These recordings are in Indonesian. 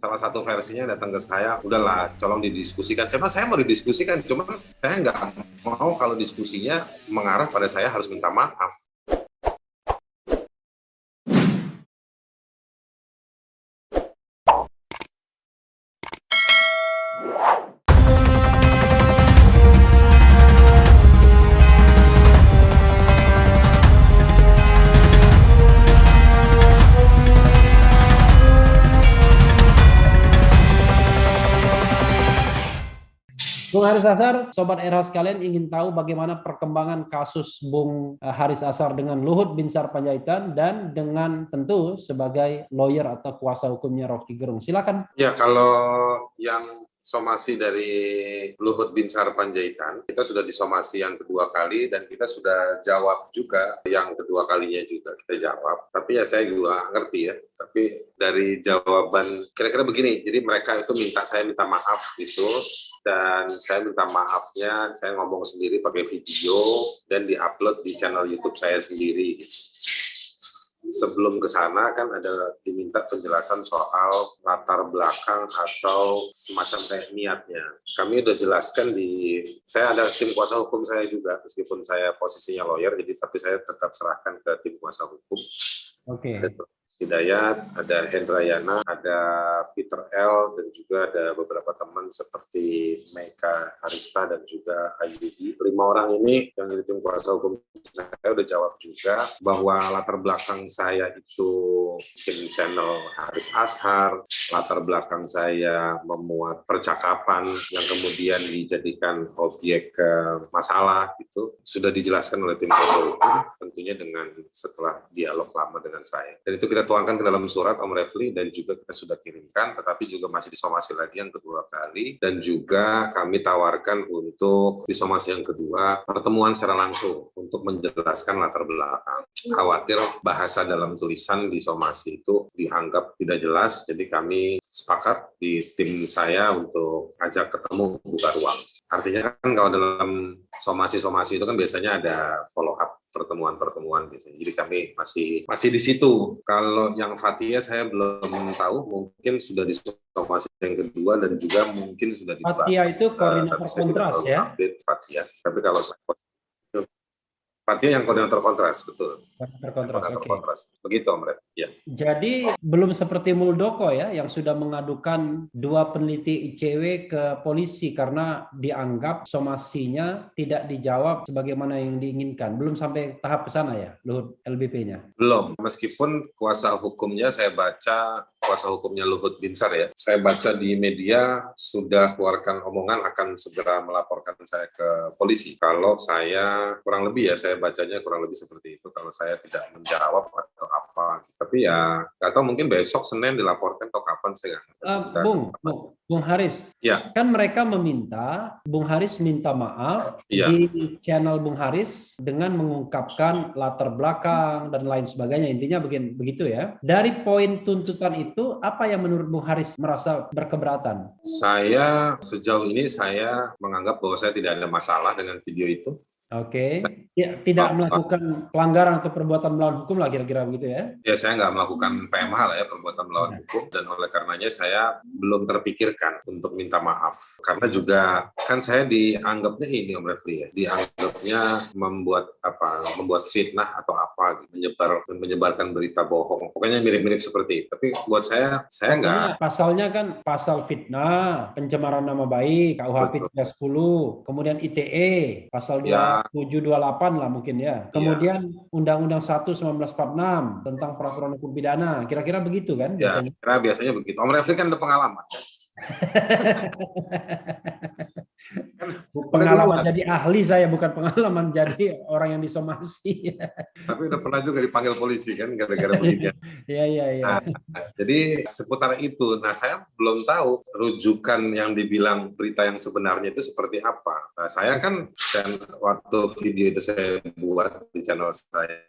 salah satu versinya datang ke saya, udahlah, tolong didiskusikan. Saya mau didiskusikan, cuma saya nggak mau kalau diskusinya mengarah pada saya harus minta maaf. Bung Haris Ashar, Sobat RH sekalian ingin tahu bagaimana perkembangan kasus Bung Haris Ashar dengan Luhut Binsar Panjaitan dan dengan tentu sebagai lawyer atau kuasa hukumnya Rocky Gerung. Silakan. Ya, kalau yang somasi dari Luhut Binsar Panjaitan, kita sudah disomasi yang kedua kali dan kita sudah jawab juga yang kedua kalinya juga kita jawab. Tapi ya saya juga ngerti ya. Tapi dari jawaban kira-kira begini, jadi mereka itu saya minta maaf gitu. Dan saya minta maafnya, saya ngomong sendiri pakai video dan diupload di channel YouTube saya sendiri. Sebelum ke sana kan ada diminta penjelasan soal latar belakang atau semacam kayak niatnya. Kami udah jelaskan saya ada tim kuasa hukum saya juga, meskipun saya posisinya lawyer, tapi saya tetap serahkan ke tim kuasa hukum. Oke. Hidayat, ada Hendrayana, ada Peter L, dan juga ada beberapa teman seperti Meika Harista dan juga Ayudi. 5 orang ini yang dari tim kuasa hukum saya udah jawab juga bahwa latar belakang saya itu bikin channel Haris Ashar, latar belakang saya memuat percakapan yang kemudian dijadikan objek masalah itu sudah dijelaskan oleh tim kuasa hukum, tentunya setelah dialog lama dengan saya. Dan itu kita tuangkan ke dalam surat Om Refli dan juga kita sudah kirimkan, tetapi juga masih disomasi lagi yang kedua kali, dan juga kami tawarkan untuk disomasi yang kedua pertemuan secara langsung untuk menjelaskan latar belakang. Khawatir bahasa dalam tulisan disomasi itu dianggap tidak jelas, jadi kami sepakat di tim saya untuk ajak ketemu, buka ruang. Artinya kan kalau dalam somasi-somasi itu kan biasanya ada follow up pertemuan biasanya. Jadi kami masih di situ. Kalau yang Fathia saya belum tahu, mungkin sudah di somasi yang kedua dan juga mungkin sudah dibahas. Fathia itu koordinator kontras ya? Fathia. Tapi kalau Fathia yang koordinator kontras, betul. Koordinator kontras. Begitu, Om Red. Ya. Jadi belum seperti Muldoko ya, yang sudah mengadukan 2 peneliti ICW ke polisi karena dianggap somasinya tidak dijawab sebagaimana yang diinginkan. Belum sampai tahap ke sana ya, Luhut LBP-nya? Belum. Meskipun kuasa hukumnya saya baca, kuasa hukumnya Luhut Binsar ya, saya baca di media sudah keluarkan omongan akan segera melaporkan saya ke polisi. Kalau saya kurang lebih ya, saya bacanya kurang lebih seperti itu. Kalau saya tidak menjawab atau apa, tapi ya nggak tahu, mungkin besok Senin dilaporkan atau kapan saya nggak ngerti. Bung Haris, ya. Kan mereka meminta Bung Haris minta maaf di channel Bung Haris dengan mengungkapkan latar belakang dan lain sebagainya. Intinya begitu ya. Dari poin tuntutan itu, apa yang menurut Bung Haris merasa berkeberatan? Saya sejauh ini saya menganggap bahwa saya tidak ada masalah dengan video itu. Oke. Ya, tidak melakukan pelanggaran atau perbuatan melawan hukum lah kira-kira begitu ya? Ya, saya nggak melakukan PMH lah ya, perbuatan melawan hukum, dan oleh karenanya saya belum terpikirkan untuk minta maaf. Karena juga kan saya dianggapnya ini, Om Refli ya, dianggapnya membuat fitnah atau apa, menyebarkan berita bohong. Pokoknya mirip-mirip seperti itu. Tapi buat saya nggak. Pasalnya kan pasal fitnah, pencemaran nama baik, KUHP 310, kemudian ITE, pasal 728 lah mungkin ya. Kemudian Undang-Undang 1/1946 tentang peraturan hukum pidana. Kira-kira begitu kan biasanya? Ya, biasanya begitu. Om Refli kan ada pengalaman. Pengalaman jadi ahli saya, bukan pengalaman jadi orang yang disomasi. Tapi udah pernah juga dipanggil polisi kan gara-gara begitu. Iya. Jadi seputar itu. Nah, saya belum tahu rujukan yang dibilang berita yang sebenarnya itu seperti apa. Nah, saya kan waktu video itu saya buat di channel saya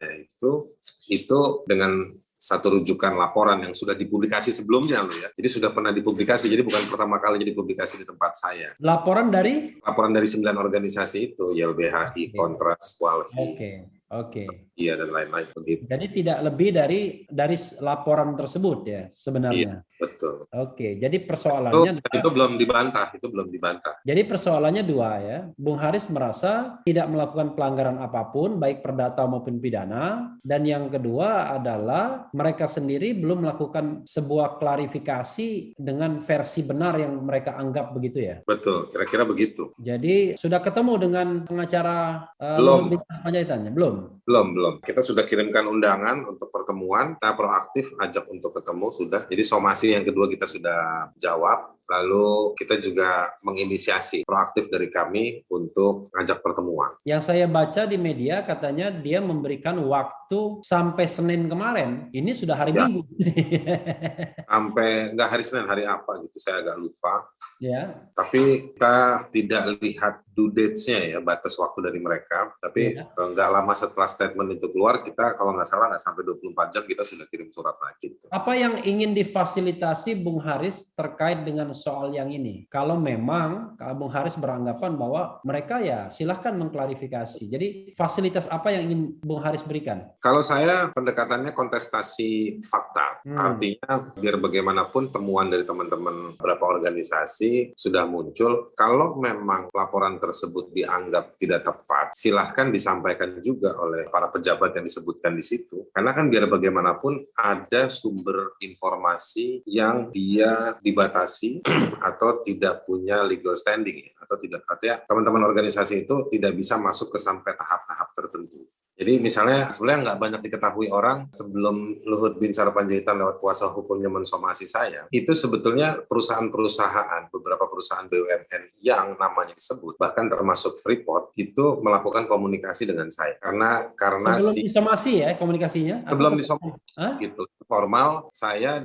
itu dengan satu rujukan laporan yang sudah dipublikasi sebelumnya loh ya. Jadi sudah pernah dipublikasi, jadi bukan pertama kali dipublikasi di tempat saya. Laporan dari 9 organisasi itu, YLBHI, Kontras, Walhi. Oke. iya dan lain-lain begitu. Jadi tidak lebih dari laporan tersebut ya sebenarnya. Iya, betul. Oke, jadi persoalannya Itu belum dibantah. Jadi persoalannya dua ya. Bung Haris merasa tidak melakukan pelanggaran apapun, baik perdata maupun pidana. Dan yang kedua adalah mereka sendiri belum melakukan sebuah klarifikasi dengan versi benar yang mereka anggap begitu ya. Betul, kira-kira begitu. Jadi sudah ketemu dengan pengacara Belum. Luhut Binsar Panjaitan? Belum. Kita sudah kirimkan undangan untuk pertemuan. Kita proaktif ajak untuk ketemu sudah. Jadi somasi yang kedua kita sudah jawab. Lalu kita juga menginisiasi proaktif dari kami untuk ngajak pertemuan. Yang saya baca di media katanya dia memberikan waktu sampai Senin kemarin. Ini sudah hari Minggu. Sampai nggak hari Senin, hari apa gitu, saya agak lupa. Ya. Tapi kita tidak lihat due dates-nya ya, batas waktu dari mereka. Tapi nggak lama setelah statement itu keluar, kita kalau nggak salah nggak sampai 24 jam kita sudah kirim surat lagi. Apa yang ingin difasilitasi Bung Haris terkait dengan soal yang ini? Kalau memang Bung Haris beranggapan bahwa mereka ya silahkan mengklarifikasi. Jadi fasilitas apa yang ingin Bung Haris berikan? Kalau saya pendekatannya kontestasi fakta. Artinya biar bagaimanapun temuan dari teman-teman beberapa organisasi sudah muncul. Kalau memang laporan tersebut dianggap tidak tepat, silahkan disampaikan juga oleh para pejabat yang disebutkan di situ. Karena kan biar bagaimanapun ada sumber informasi yang dia dibatasi atau tidak punya legal standing, atau tidak, artinya teman-teman organisasi itu tidak bisa masuk ke sampai tahap-tahap tertentu. Jadi misalnya sebenarnya nggak banyak diketahui orang, sebelum Luhut Binsar Panjaitan lewat kuasa hukumnya mensomasi saya, itu sebetulnya perusahaan-perusahaan, beberapa perusahaan BUMN yang namanya disebut, bahkan termasuk Freeport, itu melakukan komunikasi dengan saya. Karena sebelum disomasi ya komunikasinya? Sebelum disomasi, gitu. Formal saya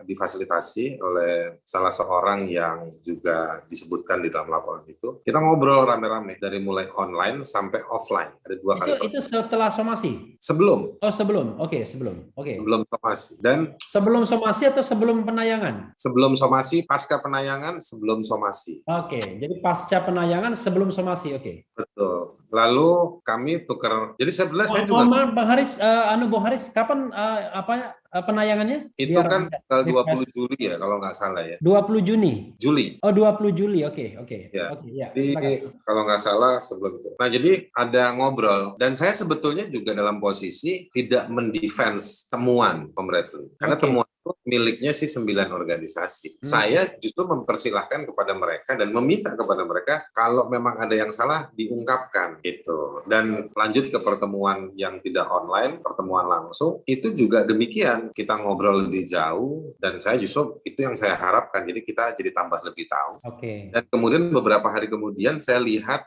difasilitasi oleh salah seorang yang juga disebutkan di dalam laporan itu. Kita ngobrol rame-rame dari mulai online sampai offline. Ada 2 kali. Itu setelah somasi? Sebelum. Oh sebelum, oke sebelum. Sebelum somasi. Dan sebelum somasi atau sebelum penayangan? Sebelum somasi, pasca penayangan, sebelum somasi. Oke, jadi pasca penayangan sebelum somasi, oke. Betul. Lalu kami tukar. Jadi sebenarnya saya juga. Bang Haris, Bung Haris, kapan penayangannya? Itu kan tanggal 20 Juli ya, kalau nggak salah ya. 20 Juni? Juli. Oh, 20 Juli, oke. Ya. Ya, jadi kalau nggak salah sebelum itu. Nah, jadi ada ngobrol. Dan saya sebetulnya juga dalam posisi tidak mendefense temuan pemerintah. Karena temuan itu miliknya sih 9 organisasi. Saya justru mempersilahkan kepada mereka dan meminta kepada mereka kalau memang ada yang salah diungkapkan gitu. Dan lanjut ke pertemuan yang tidak online, pertemuan langsung, itu juga demikian. Kita ngobrol lebih jauh dan saya justru itu yang saya harapkan. Jadi kita jadi tambah lebih tahu. Dan kemudian beberapa hari kemudian saya lihat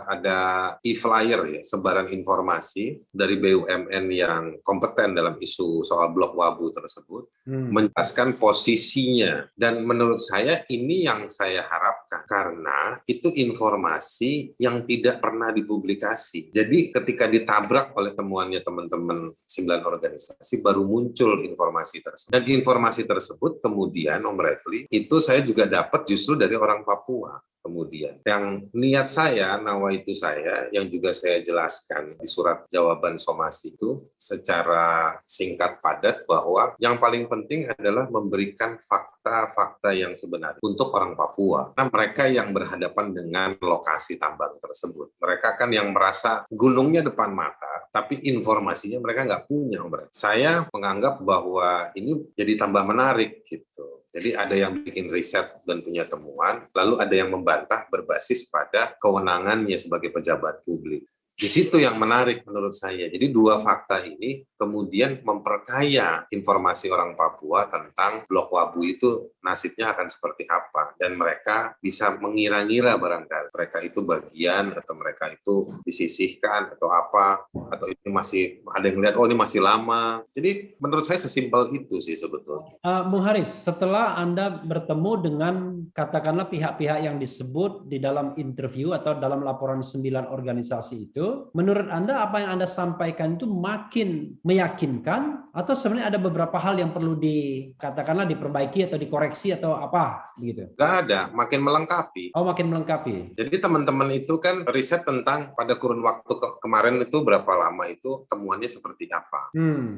ada e-flyer ya, sebaran informasi dari BUMN yang kompeten dalam isu soal blok Wabu tersebut, menjelaskan posisinya. Dan menurut saya ini yang saya harapkan karena itu informasi yang tidak pernah dipublikasi. Jadi ketika ditabrak oleh temuannya teman-teman 9 organisasi baru muncul informasi tersebut. Dan informasi tersebut kemudian Om Refli itu saya juga dapat justru dari orang Papua. Kemudian yang niat saya, nawaitu saya, yang juga saya jelaskan di surat jawaban somasi itu secara singkat padat bahwa yang paling penting adalah memberikan fakta-fakta yang sebenarnya untuk orang Papua. Karena mereka yang berhadapan dengan lokasi tambang tersebut. Mereka kan yang merasa gunungnya depan mata, tapi informasinya mereka nggak punya. Saya menganggap bahwa ini jadi tambah menarik gitu. Jadi ada yang bikin riset dan punya temuan, lalu ada yang membantah berbasis pada kewenangannya sebagai pejabat publik. Di situ yang menarik menurut saya. Jadi 2 fakta ini kemudian memperkaya informasi orang Papua tentang blok Wabu itu nasibnya akan seperti apa. Dan mereka bisa mengira-ngira barangkali mereka itu bagian atau mereka itu disisihkan atau apa. Atau ini masih ada yang lihat, oh ini masih lama. Jadi menurut saya sesimpel itu sih sebetulnya. Bung Haris, setelah Anda bertemu dengan katakanlah pihak-pihak yang disebut di dalam interview atau dalam laporan 9 organisasi itu, itu, menurut Anda apa yang Anda sampaikan itu makin meyakinkan atau sebenarnya ada beberapa hal yang perlu dikatakanlah diperbaiki atau dikoreksi atau apa begitu? Nggak ada, makin melengkapi. Oh, makin melengkapi. Jadi teman-teman itu kan riset tentang pada kurun waktu kemarin itu berapa lama itu temuannya seperti apa.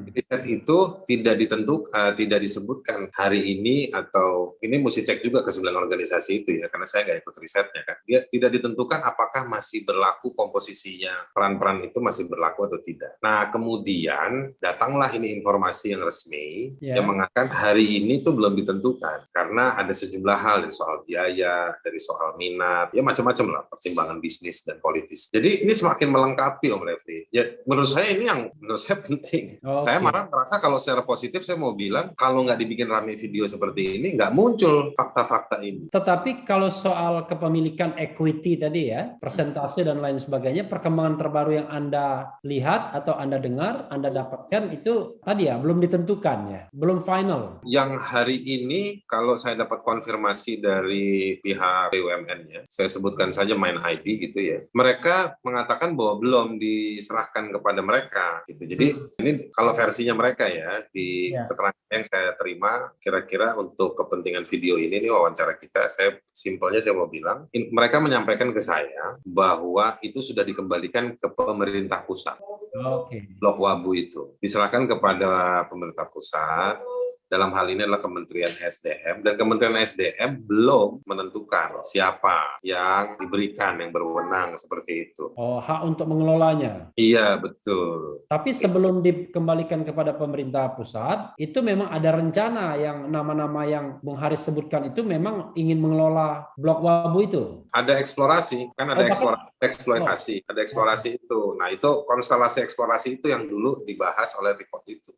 Riset itu tidak disebutkan hari ini atau ini mesti cek juga ke 9 organisasi itu ya, karena saya nggak ikut risetnya kan. Dia tidak ditentukan apakah masih berlaku komposisinya, peran-peran itu masih berlaku atau tidak. Nah kemudian datanglah ini informasi yang resmi yang mengatakan hari ini tuh belum ditentukan karena ada sejumlah hal dari soal biaya, dari soal minat, ya macam-macam lah, pertimbangan bisnis dan politis. Jadi ini semakin melengkapi Om Refli. Ya menurut saya ini yang menurut saya penting. Saya malah merasa kalau secara positif saya mau bilang kalau nggak dibikin rame video seperti ini nggak muncul fakta-fakta ini. Tetapi kalau soal kepemilikan equity tadi ya, persentase dan lain sebagainya, perkembangan terbaru yang Anda lihat atau Anda dengar, Anda dapatkan itu tadi ya belum ditentukan ya, belum final. Yang hari ini kalau saya dapat konfirmasi dari pihak BUMN-nya, saya sebutkan saja Main ID gitu ya, mereka mengatakan bahwa belum diserahkan kepada mereka gitu. Jadi ini kalau versinya mereka ya di keterangan yang saya terima, kira-kira untuk kepentingan video ini wawancara kita, saya simpelnya saya mau bilang, mereka menyampaikan ke saya bahwa itu sudah dikembalikan ke pemerintah pusat. Blok Wabu itu diserahkan kepada pemerintah pusat. Dalam hal ini adalah Kementerian SDM, dan Kementerian SDM belum menentukan siapa yang diberikan, yang berwenang seperti itu. Oh, hak untuk mengelolanya. Iya, betul. Tapi sebelum dikembalikan kepada pemerintah pusat, itu memang ada rencana yang nama-nama yang Bung Haris sebutkan itu memang ingin mengelola Blok Wabu itu. Ada eksplorasi, kan ada eksploitasi, ada eksplorasi itu. Nah, itu konstelasi eksplorasi itu yang dulu dibahas oleh report itu.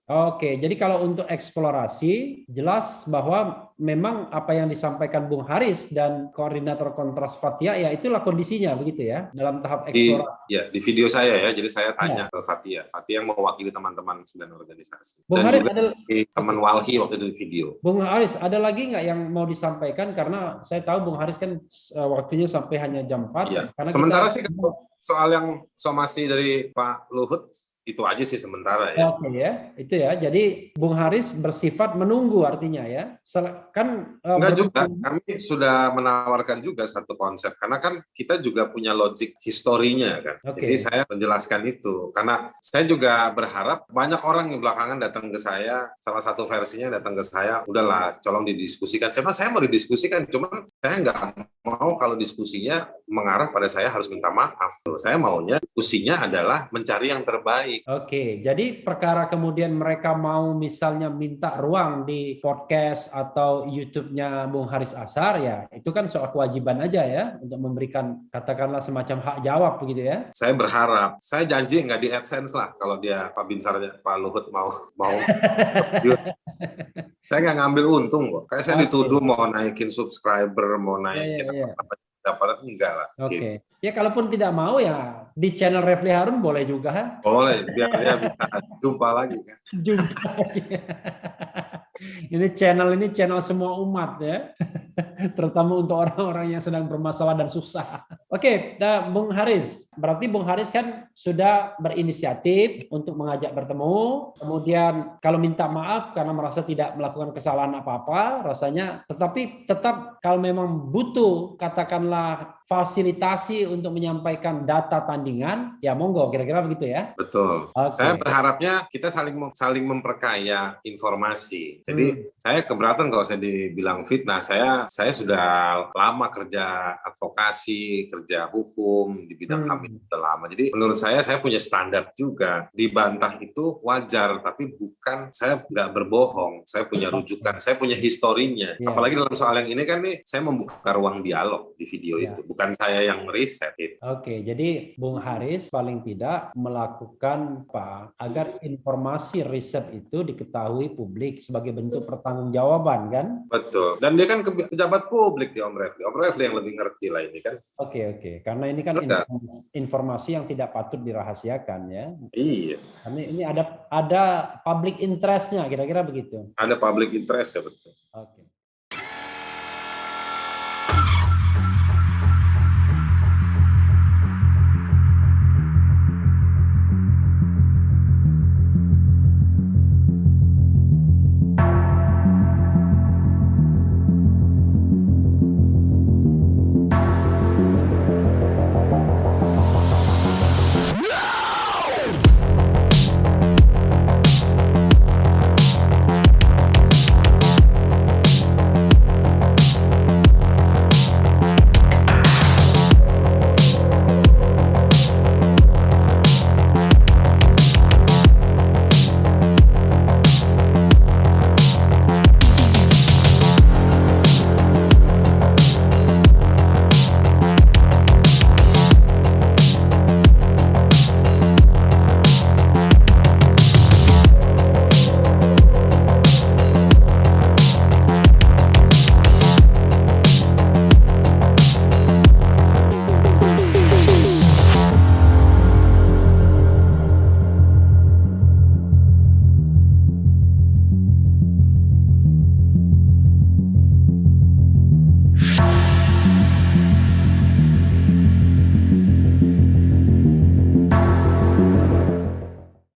Oke, jadi kalau untuk eksplorasi, jelas bahwa memang apa yang disampaikan Bung Haris dan Koordinator Kontras Fathia, ya itulah kondisinya begitu ya, dalam tahap eksplorasi. Di video saya ya, jadi saya tanya ke Fathia yang mewakili teman-teman 9 organisasi. Bung dan Haris juga teman Walhi waktu itu di video. Bung Haris, ada lagi nggak yang mau disampaikan? Karena saya tahu Bung Haris kan waktunya sampai hanya jam 4. Ya. Sementara sih soal yang somasi dari Pak Luhut, itu aja sih sementara ya. Oke ya, itu ya. Jadi Bung Haris bersifat menunggu artinya ya. Kan enggak juga, kami sudah menawarkan juga satu konsep karena kan kita juga punya logik historinya kan. Jadi saya menjelaskan itu karena saya juga berharap banyak orang yang belakangan datang ke saya, salah satu versinya datang ke saya, udahlah tolong didiskusikan. Saya mau didiskusikan, cuman saya nggak mau kalau diskusinya mengarah pada saya harus minta maaf. Saya maunya diskusinya adalah mencari yang terbaik. Oke, jadi perkara kemudian mereka mau misalnya minta ruang di podcast atau YouTube-nya Bung Haris Azhar ya, itu kan soal kewajiban aja ya untuk memberikan katakanlah semacam hak jawab begitu ya. Saya berharap, saya janji nggak di AdSense lah kalau dia Pak Binsarnya, Pak Luhut mau. Saya nggak ngambil untung kok. Kayak saya dituduh mau naikin subscriber, mau naikin apa enggak lah. Oke. Ya kalaupun tidak mau ya di channel Refli Harun boleh juga kan? Boleh, biar dia bisa jumpa lagi kan. Jumpa lagi. Ini channel semua umat ya. Terutama untuk orang-orang yang sedang bermasalah dan susah. Oke, Bung Haris. Berarti Bung Haris kan sudah berinisiatif untuk mengajak bertemu. Kemudian kalau minta maaf karena merasa tidak melakukan kesalahan apa-apa, rasanya tetapi tetap kalau memang butuh katakanlah fasilitasi untuk menyampaikan data tandingan, ya monggo, kira-kira begitu ya. Betul. Saya berharapnya kita saling memperkaya informasi. Jadi saya keberatan kalau saya dibilang fitnah. Saya sudah lama kerja advokasi, kerja hukum di bidang HAM sudah lama. Jadi menurut saya punya standar juga. Dibantah itu wajar, tapi bukan saya nggak berbohong. Saya punya rujukan, saya punya historinya. Apalagi dalam soal yang ini kan nih, saya membuka ruang dialog di video itu. Bukan saya yang riset. Oke, jadi Bung Haris paling tidak melakukan apa agar informasi riset itu diketahui publik sebagai bentuk pertanggungjawaban kan? Betul. Dan dia kan pejabat publik di Om Refli. Om Refli yang lebih ngerti lah ini kan. Oke. Karena ini kan informasi yang tidak patut dirahasiakan ya. Iya. Karena ini ada public interest-nya, kira-kira begitu. Ada public interest ya, betul. Oke.